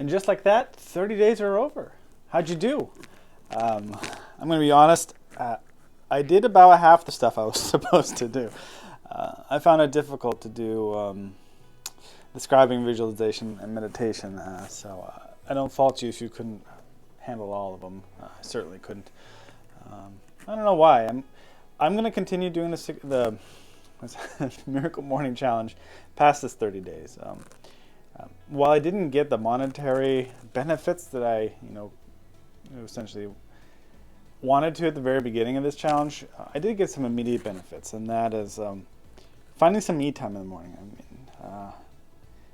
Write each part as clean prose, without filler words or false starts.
And just like that, 30 days are over. How'd you do? I'm going to be honest. I did about half the stuff I was supposed to do. I found it difficult to do describing, visualization, and meditation. So I don't fault you if you couldn't handle all of them. I certainly couldn't. I don't know why. I'm going to continue doing the Miracle Morning Challenge past this 30 days. While I didn't get the monetary benefits that I, essentially wanted to at the very beginning of this challenge, I did get some immediate benefits, and that is finding some me time in the morning.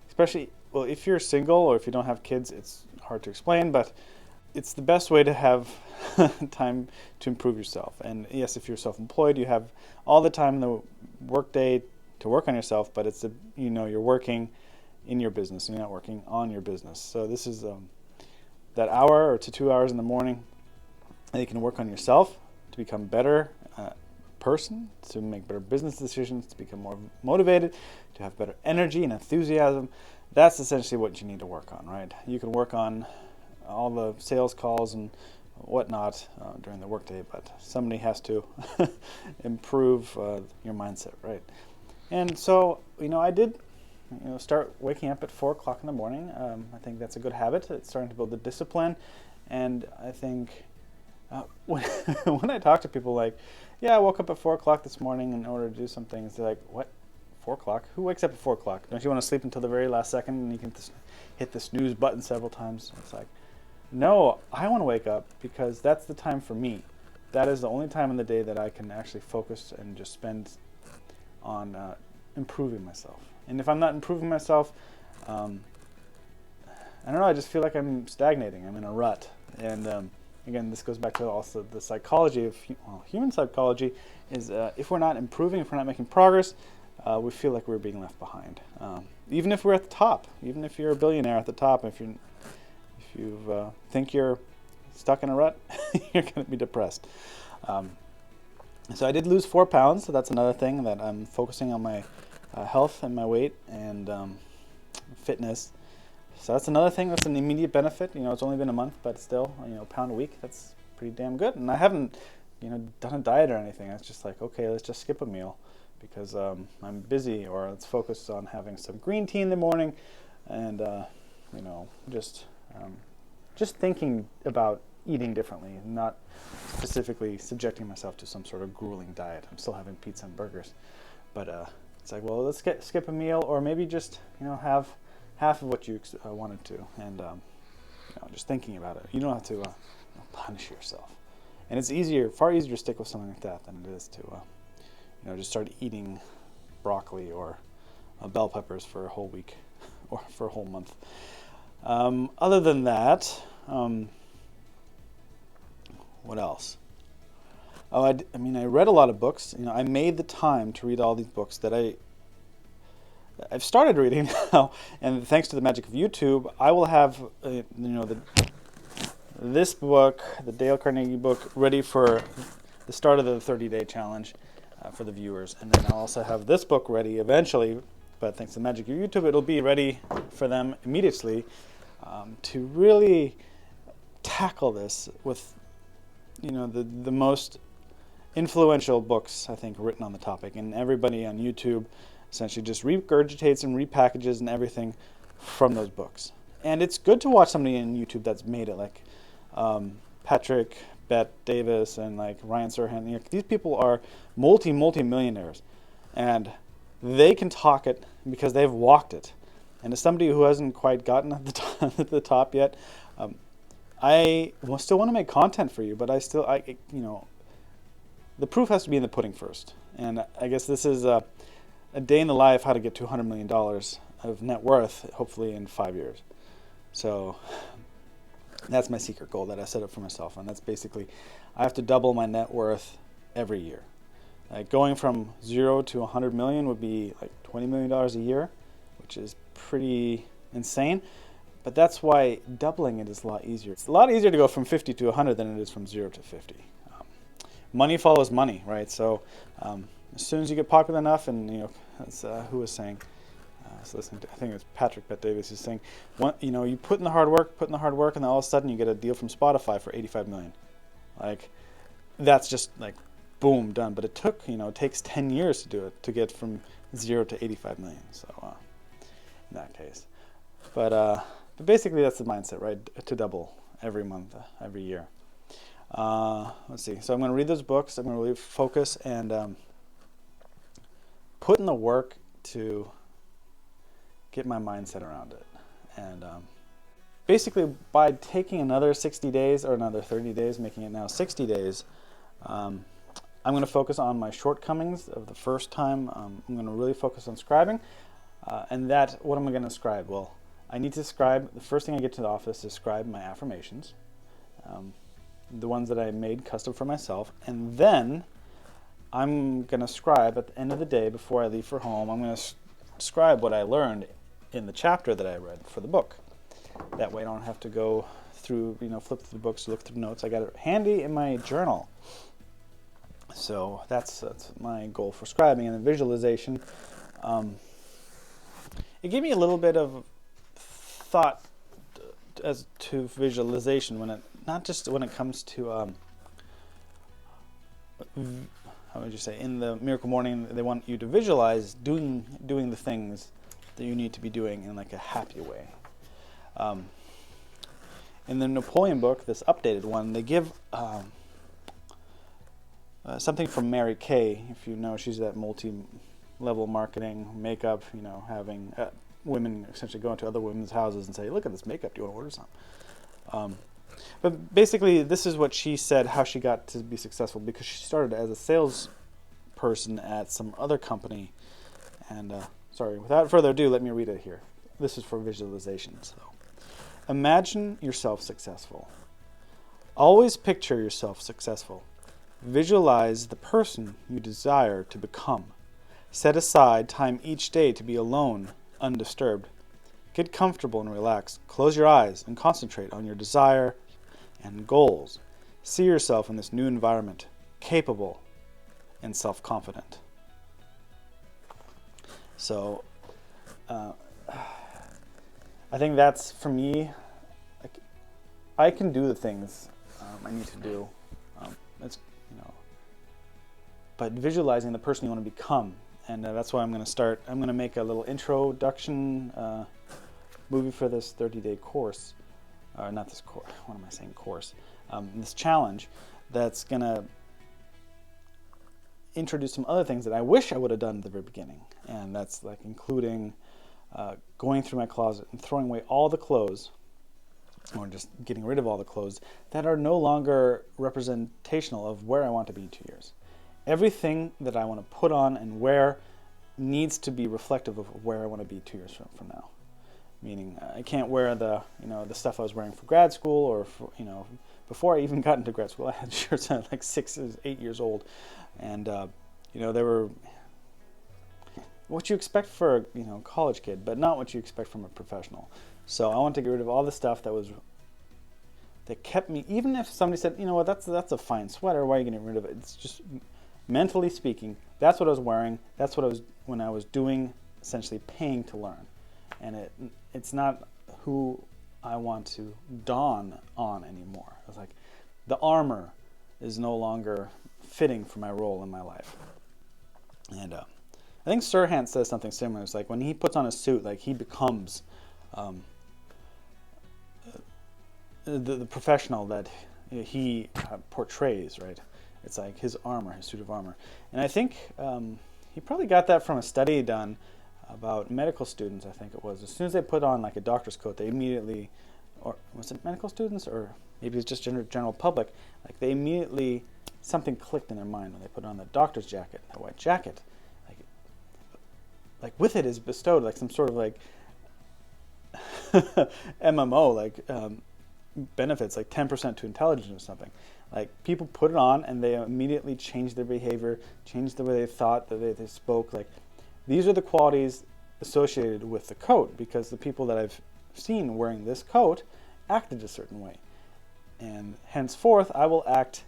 Especially, well, if you're single or if you don't have kids, it's hard to explain, but it's the best way to have time to improve yourself. And yes, if you're self-employed, you have all the time in the workday to work on yourself, but it's you're working in your business, you're not working on your business. So this is that hour or to 2 hours in the morning that you can work on yourself to become a better person, to make better business decisions, to become more motivated, to have better energy and enthusiasm. That's essentially what you need to work on, right? You can work on all the sales calls and whatnot during the workday, but somebody has to improve your mindset, right? And so, I did start waking up at 4 o'clock in the morning. I think that's a good habit. It's starting to build the discipline. And I think when I talk to people like, yeah, I woke up at 4 o'clock this morning in order to do some things, they're like, what? 4 o'clock? Who wakes up at 4 o'clock? Don't you want to sleep until the very last second and you can hit the snooze button several times? It's like, no, I want to wake up because that's the time for me. That is the only time in the day that I can actually focus and just spend on improving myself. And if I'm not improving myself, I don't know, I just feel like I'm stagnating. I'm in a rut. And again, this goes back to also the psychology of human psychology is if we're not improving, if we're not making progress, we feel like we're being left behind. Even if we're at the top, even if you're a billionaire at the top, if you think you're stuck in a rut, you're going to be depressed. So I did lose 4 pounds, so that's another thing that I'm focusing on my health and my weight and fitness. So that's another thing that's an immediate benefit. It's only been a month, but still, a pound a week, that's pretty damn good. And I haven't, done a diet or anything. It's just like, okay, let's just skip a meal because I'm busy, or let's focus on having some green tea in the morning and, just thinking about eating differently, not specifically subjecting myself to some sort of grueling diet. I'm still having pizza and burgers, but it's like, well, let's skip a meal, or maybe just have half of what you wanted to, and just thinking about it. You don't have to punish yourself, and it's far easier to stick with something like that than it is to just start eating broccoli or bell peppers for a whole week or for a whole month. Other than that, what else? Oh, I read a lot of books. I made the time to read all these books that I've started reading now, and thanks to the magic of YouTube, I will have this book, the Dale Carnegie book, ready for the start of the 30-day challenge for the viewers, and then I'll also have this book ready eventually. But thanks to the magic of YouTube, it'll be ready for them immediately to really tackle this with the most influential books, I think, written on the topic. And everybody on YouTube essentially just regurgitates and repackages and everything from those books. And it's good to watch somebody on YouTube that's made it, like Patrick Bet Davis and like Ryan Serhant. These people are multi-millionaires, and they can talk it because they've walked it. And as somebody who hasn't quite gotten at the top yet, I still want to make content for you, but the proof has to be in the pudding first. And I guess this is a day in the life how to get to $100 million of net worth, hopefully in 5 years. So that's my secret goal that I set up for myself. And that's basically, I have to double my net worth every year. Like going from 0 to 100 million would be like $20 million a year, which is pretty insane. But that's why doubling it is a lot easier. It's a lot easier to go from 50 to 100 than it is from 0 to 50. Money follows money, right? So as soon as you get popular enough, and that's who was saying, So listening to, I think it was Patrick Bet Davis who's saying, you put in the hard work, and then all of a sudden you get a deal from Spotify for 85 million. Like, that's just like, boom, done. But it takes 10 years to do it, to get from 0 to 85 million. So in that case, but basically that's the mindset, right? To double every month, every year. Let's see. So I'm going to read those books. I'm going to really focus and put in the work to get my mindset around it. And basically, by taking another 60 days or another 30 days, making it now 60 days, I'm going to focus on my shortcomings of the first time. I'm going to really focus on scribing. What am I going to scribe? Well, I need to scribe, the first thing I get to the office is scribe my affirmations, the ones that I made custom for myself. And then I'm going to scribe at the end of the day before I leave for home. I'm going to scribe what I learned in the chapter that I read for the book. That way I don't have to go through, flip through the books, look through notes. I got it handy in my journal. So that's my goal for scribing. And the visualization, it gave me a little bit of thought as to visualization not just when it comes to how would you say, in the Miracle Morning, they want you to visualize doing the things that you need to be doing in like a happy way. In the Napoleon book, this updated one, they give something from Mary Kay. If you know, she's that multi-level marketing, makeup, having women essentially go into other women's houses and say, look at this makeup, do you want to order some? But basically, this is what she said, how she got to be successful, because she started as a salesperson at some other company. And without further ado, let me read it here. This is for visualization. So, imagine yourself successful. Always picture yourself successful. Visualize the person you desire to become. Set aside time each day to be alone, undisturbed. Get comfortable and relax. Close your eyes and concentrate on your desire and goals. See yourself in this new environment, capable and self-confident. So, I think that's, for me, I can do the things I need to do. But visualizing the person you want to become, and that's why I'm going to start. I'm going to make a little introduction movie for this 30-day course, not this course. What am I saying? Course. This challenge that's going to introduce some other things that I wish I would have done at the very beginning, and that's like including going through my closet and throwing away all the clothes, or just getting rid of all the clothes that are no longer representational of where I want to be in 2 years. Everything that I want to put on and wear needs to be reflective of where I want to be 2 years from now. Meaning, I can't wear the stuff I was wearing for grad school, or for, before I even got into grad school. I had shirts that were like 6 or 8 years old, and they were what you expect for a college kid, but not what you expect from a professional. So I want to get rid of all the stuff that kept me. Even if somebody said, that's a fine sweater, why are you getting rid of it? It's just, mentally speaking, that's what I was wearing. That's what I was when I was doing, essentially paying to learn. And it's not who I want to don on anymore. It's like the armor is no longer fitting for my role in my life. And I think Sirhan says something similar. It's like when he puts on a suit, like he becomes the professional that he portrays, right? It's like his armor, his suit of armor. And I think he probably got that from a study done about medical students, I think it was. As soon as they put on like a doctor's coat, they immediately, or was it medical students, or maybe it's just general public, like they immediately, something clicked in their mind when they put on the doctor's jacket, the white jacket. Like with it is bestowed like some sort of like MMO, like benefits, like 10% to intelligence or something. Like people put it on and they immediately change their behavior, change the way they thought, the way they spoke. Like these are the qualities associated with the coat, because the people that I've seen wearing this coat acted a certain way. And henceforth, I will act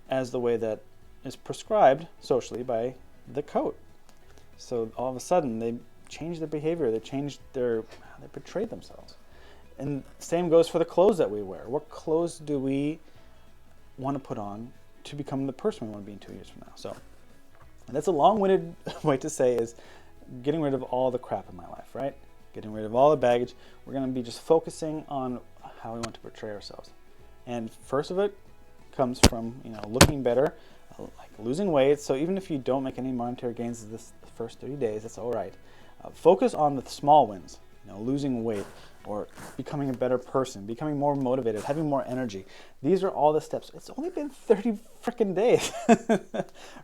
as the way that is prescribed socially by the coat. So all of a sudden, change their behavior. They portray themselves. And same goes for the clothes that we wear. What clothes do we want to put on to become the person we want to be in 2 years from now? So that's a long-winded way to say is getting rid of all the crap in my life, right? Getting rid of all the baggage. We're going to be just focusing on how we want to portray ourselves. And first of it comes from, looking better, like losing weight. So even if you don't make any monetary gains this first 30 days, that's all right. Focus on the small wins, losing weight or becoming a better person, becoming more motivated, having more energy. These are all the steps. It's only been 30 freaking days,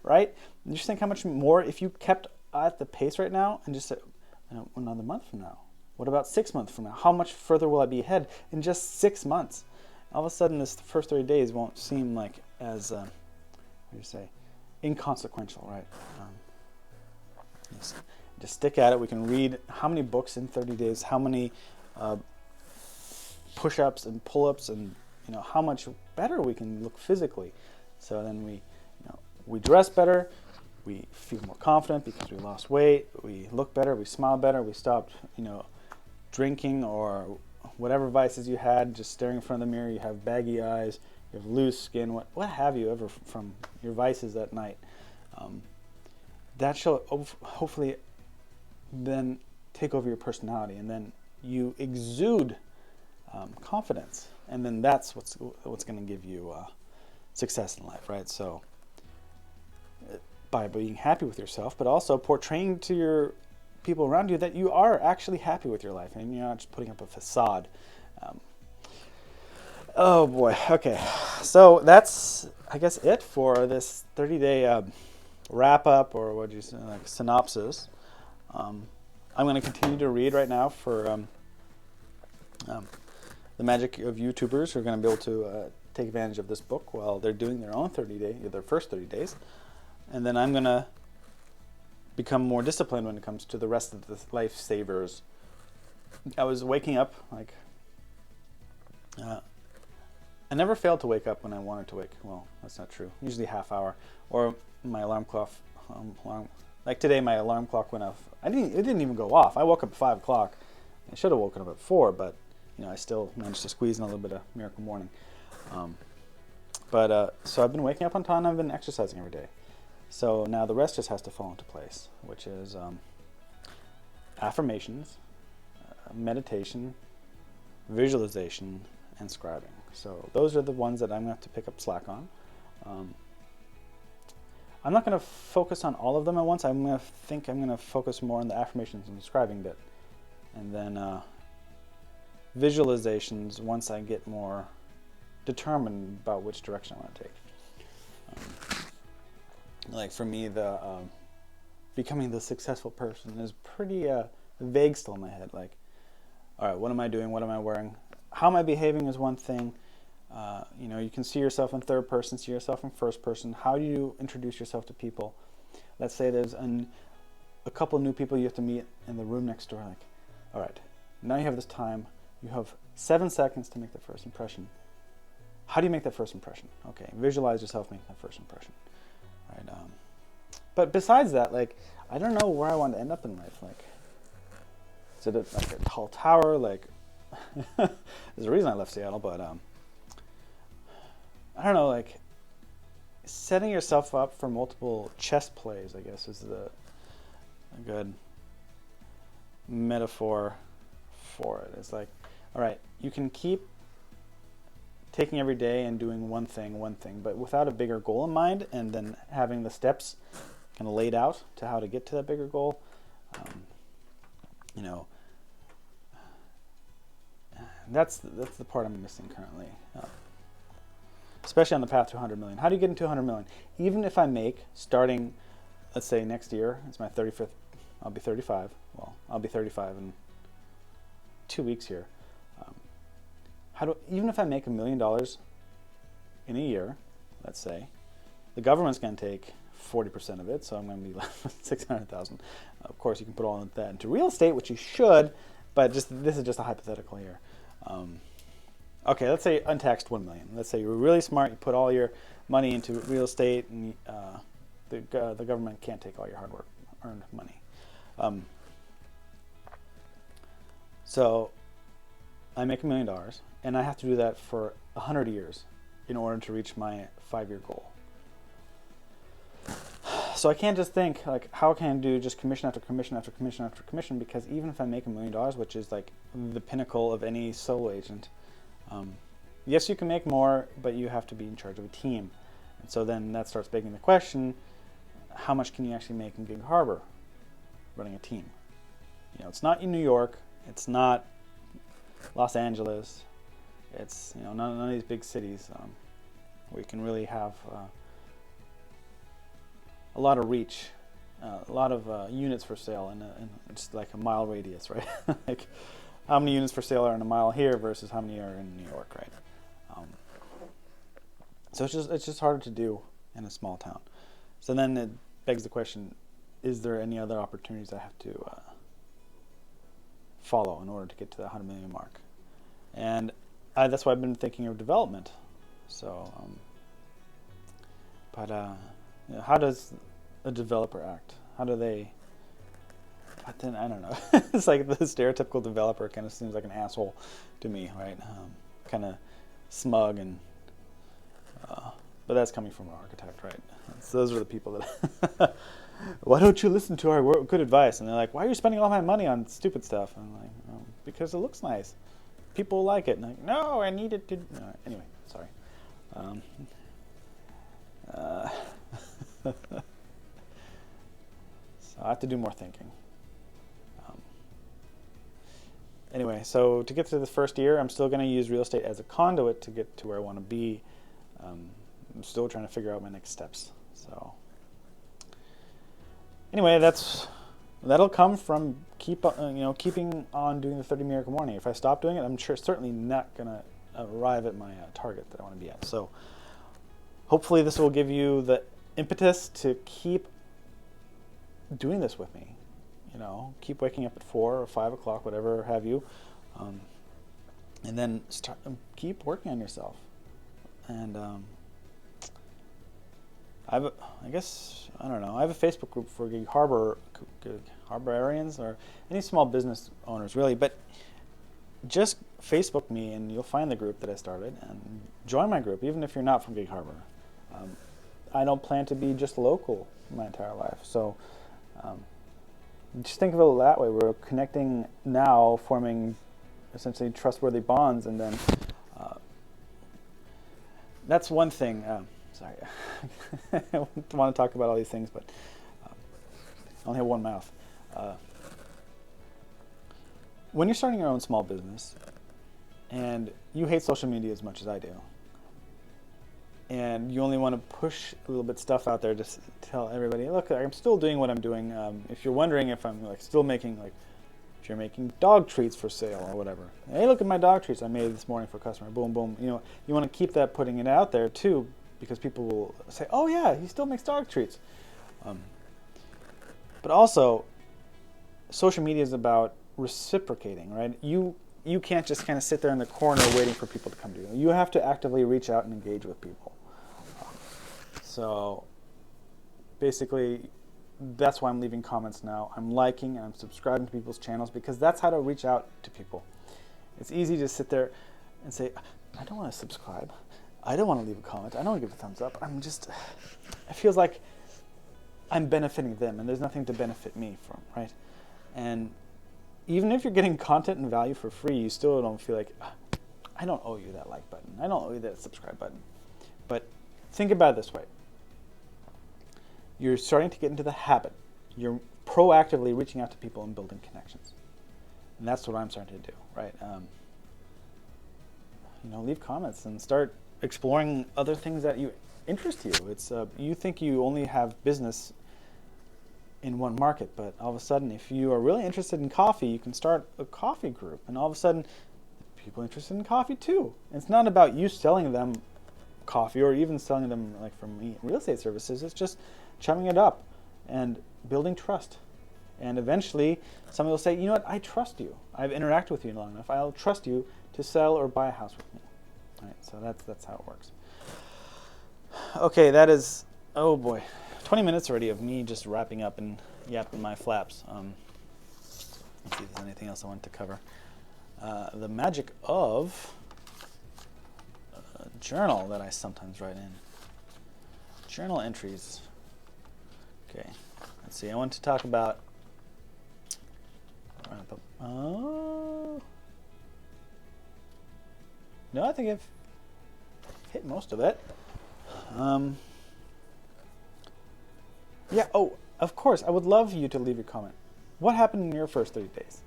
right? And just think how much more, if you kept at the pace right now and just said, another month from now, what about 6 months from now? How much further will I be ahead in just 6 months? All of a sudden, this first 30 days won't seem like as, inconsequential, right? Just stick at it. We can read how many books in 30 days, how many push-ups and pull-ups, and how much better we can look physically. So then we dress better, we feel more confident because we lost weight, we look better, we smile better, we stopped drinking or whatever vices you had, just staring in front of the mirror. You have baggy eyes, you have loose skin, what have you ever from your vices that night. That shall hopefully then take over your personality, and then you exude confidence, and then that's what's going to give you success in life, right? So by being happy with yourself, but also portraying to your people around you that you are actually happy with your life, and you're not just putting up a facade. Oh boy, okay. So that's, I guess, it for this 30-day wrap up, or what do you say, like synopsis. I'm going to continue to read right now for the magic of YouTubers who are going to be able to take advantage of this book while they're doing their own their first 30 days. And then I'm going to become more disciplined when it comes to the rest of the lifesavers. I was waking up, I never failed to wake up when I wanted to wake. Well, that's not true. Usually half hour. Or my alarm clock, like today my alarm clock went off. It didn't even go off. I woke up at 5 o'clock. I should have woken up at 4, but I still managed to squeeze in a little bit of miracle morning. So I've been waking up on time. I've been exercising every day. So now the rest just has to fall into place, which is affirmations, meditation, visualization, and scribing. So those are the ones that I'm going to have to pick up slack on. I'm not going to focus on all of them at once. I'm going to focus more on the affirmations and the scribing bit. And then visualizations once I get more determined about which direction I want to take. Like for me, the becoming the successful person is pretty vague still in my head. Like, all right, what am I doing? What am I wearing? How am I behaving is one thing. You can see yourself in third person, see yourself in first person. How do you introduce yourself to people? Let's say there's a couple new people you have to meet in the room next door. Like, all right, now you have this time. You have 7 seconds to make the first impression. How do you make that first impression? Okay, visualize yourself making that first impression. Right. But besides that, I don't know where I want to end up in life. Is it like a tall tower? There's a reason I left Seattle, but I don't know. Setting yourself up for multiple chess plays, I guess, is a good metaphor for it. It's like, all right, you can keep taking every day and doing one thing, but without a bigger goal in mind, and then having the steps kind of laid out to how to get to that bigger goal. That's the part I'm missing currently, especially on the path to 100 million. How do you get into 100 million? Even if I make, starting, let's say next year, it's my 35th, I'll be 35. Well, I'll be 35 in 2 weeks here. Even if I make $1 million in a year, let's say, the government's going to take 40% of it, so I'm going to be left with 600,000. Of course, you can put all of that into real estate, which you should, but this is just a hypothetical here. Okay, let's say untaxed 1 million. Let's say you're really smart, you put all your money into real estate, and the government can't take all your hard work earned money. So I make $1 million, and I have to do that for 100 years in order to reach my 5-year goal. So I can't just think like, how can I do just commission after commission after commission after commission? Because even if I make $1 million, which is like the pinnacle of any solo agent, yes, you can make more, but you have to be in charge of a team. And so then that starts begging the question, how much can you actually make in Gig Harbor running a team? You know, it's not in New York, it's not Los Angeles, it's, you know, none of these big cities where you can really have a lot of reach, a lot of units for sale in just like a mile radius, right? Like how many units for sale are in a mile here versus how many are in New York, right? So it's just harder to do in a small town. So then it begs the question, is there any other opportunities I have to follow in order to get to that 100 million mark? And that's why I've been thinking of development. So, you know, how does a developer act? How do they? But then I don't know. It's like the stereotypical developer kind of seems like an asshole to me, right? Kind of smug and. But that's coming from an architect, right? So those are the people that. Why don't you listen to our good advice? And they're like, why are you spending all my money on stupid stuff? And I'm like, oh, because it looks nice. People like it. And I'm like, no, I need it to. Anyway, sorry. So I have to do more thinking. Anyway, so to get to the first year, I'm still going to use real estate as a conduit to get to where I want to be. I'm still trying to figure out my next steps. So anyway, that'll come from keeping on doing the 30 Miracle Morning. If I stop doing it, I'm certainly not going to arrive at my target that I want to be at. So hopefully this will give you the impetus to keep doing this with me. You know, keep waking up at 4 or 5 o'clock, whatever have you, and then keep working on yourself. And I have a Facebook group for Gig Harborians or any small business owners, really. But just Facebook me, and you'll find the group that I started, and join my group, even if you're not from Gig Harbor. I don't plan to be just local my entire life, so just think of it that way. We're connecting now, forming essentially trustworthy bonds, and then that's one thing. Sorry, I don't want to talk about all these things, but I only have one mouth. When you're starting your own small business, and you hate social media as much as I do, and you only want to push a little bit stuff out there to tell everybody, look, I'm still doing what I'm doing. If you're wondering if I'm still making, if you're making dog treats for sale or whatever, hey, look at my dog treats I made this morning for a customer. Boom, boom. You know, you want to keep that, putting it out there too, because people will say, oh yeah, he still makes dog treats. But also, social media is about reciprocating, right? You can't just kind of sit there in the corner waiting for people to come to you. You have to actively reach out and engage with people. So basically, that's why I'm leaving comments now. I'm liking and I'm subscribing to people's channels, because that's how to reach out to people. It's easy to sit there and say, I don't want to subscribe. I don't want to leave a comment. I don't want to give a thumbs up. It feels like I'm benefiting them, and there's nothing to benefit me from, right? And even if you're getting content and value for free, you still don't feel like, I don't owe you that like button. I don't owe you that subscribe button. But think about it this way. You're starting to get into the habit. You're proactively reaching out to people and building connections. And that's what I'm starting to do, right? Leave comments and start exploring other things that interest you. It's you think you only have business in one market, but all of a sudden, if you are really interested in coffee, you can start a coffee group, and all of a sudden, people are interested in coffee too. And it's not about you selling them coffee or even selling them from real estate services. It's just chumming it up and building trust. And eventually, somebody will say, you know what, I trust you. I've interacted with you long enough. I'll trust you to sell or buy a house with me. All right, so that's how it works. Okay, that is, oh boy, 20 minutes already of me just wrapping up and yapping my flaps. Let's see if there's anything else I wanted to cover. the magic of a journal that I sometimes write in. Journal entries. Okay, let's see. I want to talk about. Oh. No, I think I've hit most of it. Yeah, oh, of course, I would love you to leave your comment. What happened in your first 30 days?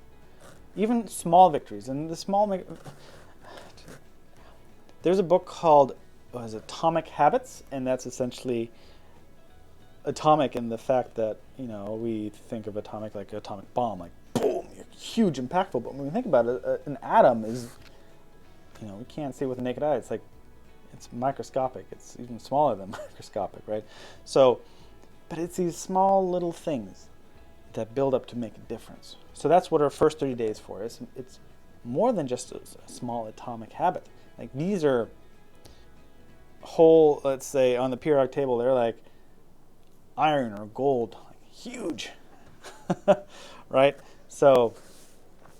Even small victories. And the small... There's a book called Atomic Habits, and that's essentially atomic in the fact that, you know, we think of atomic like an atomic bomb, like boom, huge, impactful. But when we think about it, an atom is, you know, we can't see it with the naked eye. It's like, it's microscopic. It's even smaller than microscopic, right? So, but it's these small little things that build up to make a difference. So that's what our first 30 days for is. It's more than just a small atomic habit. Like these are whole, let's say on the periodic table, they're like iron or gold, like huge, right? So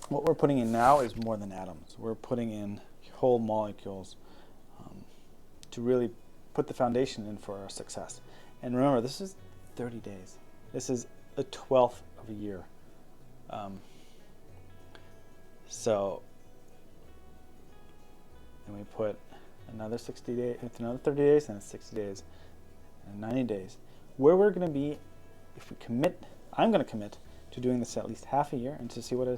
what we're putting in now is more than atoms. We're putting in whole molecules to really put the foundation in for our success. And remember, this is 30 days. This is a 12th of a year. So, and we put another 60 days, another 30 days, and 60 days, and 90 days. Where we're going to be, if we commit, I'm going to commit to doing this at least half a year and to see where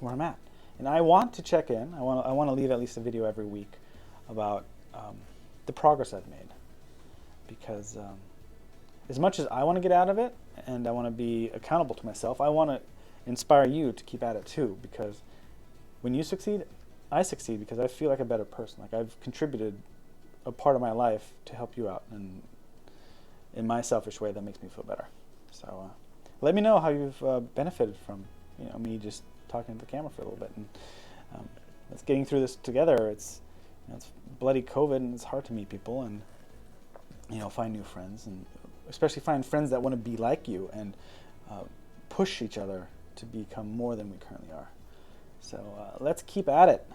I'm at. And I want to check in. I want to leave at least a video every week about the progress I've made, because as much as I want to get out of it and I want to be accountable to myself, I want to inspire you to keep at it too, because when you succeed, I succeed because I feel like a better person. Like I've contributed a part of my life to help you out, and in my selfish way that makes me feel better. So let me know how you've benefited from, you know, me just talking to the camera for a little bit, and let's getting through this together. It's, you know, it's bloody COVID, and it's hard to meet people and, you know, find new friends, and especially find friends that want to be like you and push each other to become more than we currently are. So let's keep at it.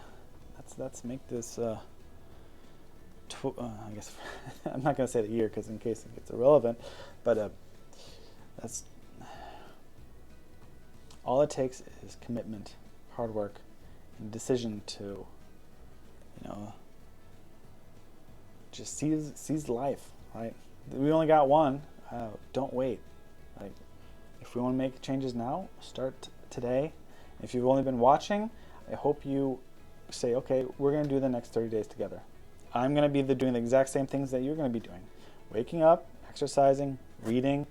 Let's make this. I guess I'm not going to say the year because in case it gets irrelevant, but that's all it takes is commitment, hard work, and decision to, you know, just seize life. Right? We only got one. Don't wait. Like, if we want to make changes now, start today. If you've only been watching, I hope you say, okay, we're going to do the next 30 days together. I'm going to be doing the exact same things that you're going to be doing. Waking up, exercising, reading,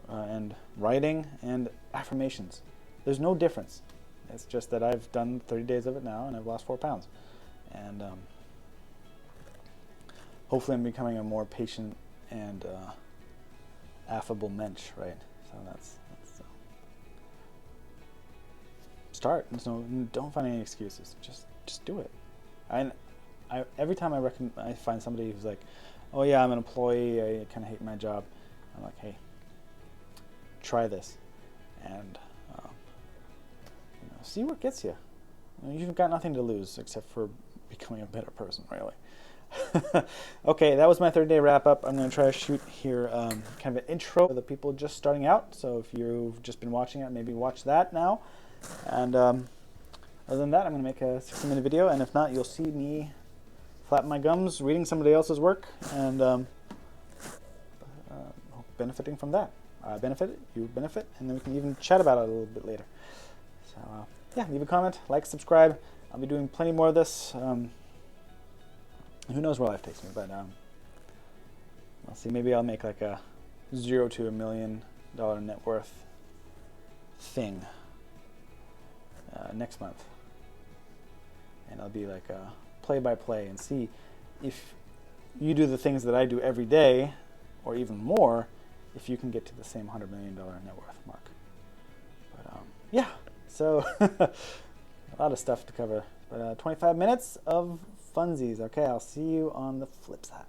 and writing, and affirmations. There's no difference. It's just that I've done 30 days of it now, and I've lost 4 pounds. And hopefully I'm becoming a more patient and affable mensch, right? So that's start. So don't find any excuses. Just do it. Every time I find somebody who's like, oh yeah, I'm an employee, I kind of hate my job, I'm like, hey, try this, and you know, see what gets you. You've got nothing to lose except for becoming a better person, really. Okay, that was my 30-day wrap-up. I'm going to try to shoot here kind of an intro for the people just starting out. So if you've just been watching it, maybe watch that now. And other than that, I'm going to make a 60-minute video. And if not, you'll see me flapping my gums, reading somebody else's work, and benefiting from that. I benefit, you benefit, and then we can even chat about it a little bit later. So yeah, leave a comment, like, subscribe. I'll be doing plenty more of this. Who knows where life takes me, but I'll see. Maybe I'll make like a 0 to $1 million net worth thing next month, and I'll be like a play-by-play and see if you do the things that I do every day, or even more, if you can get to the same $100 million net worth mark. But yeah, so a lot of stuff to cover. But 25 minutes of funsies. Okay, I'll see you on the flip side.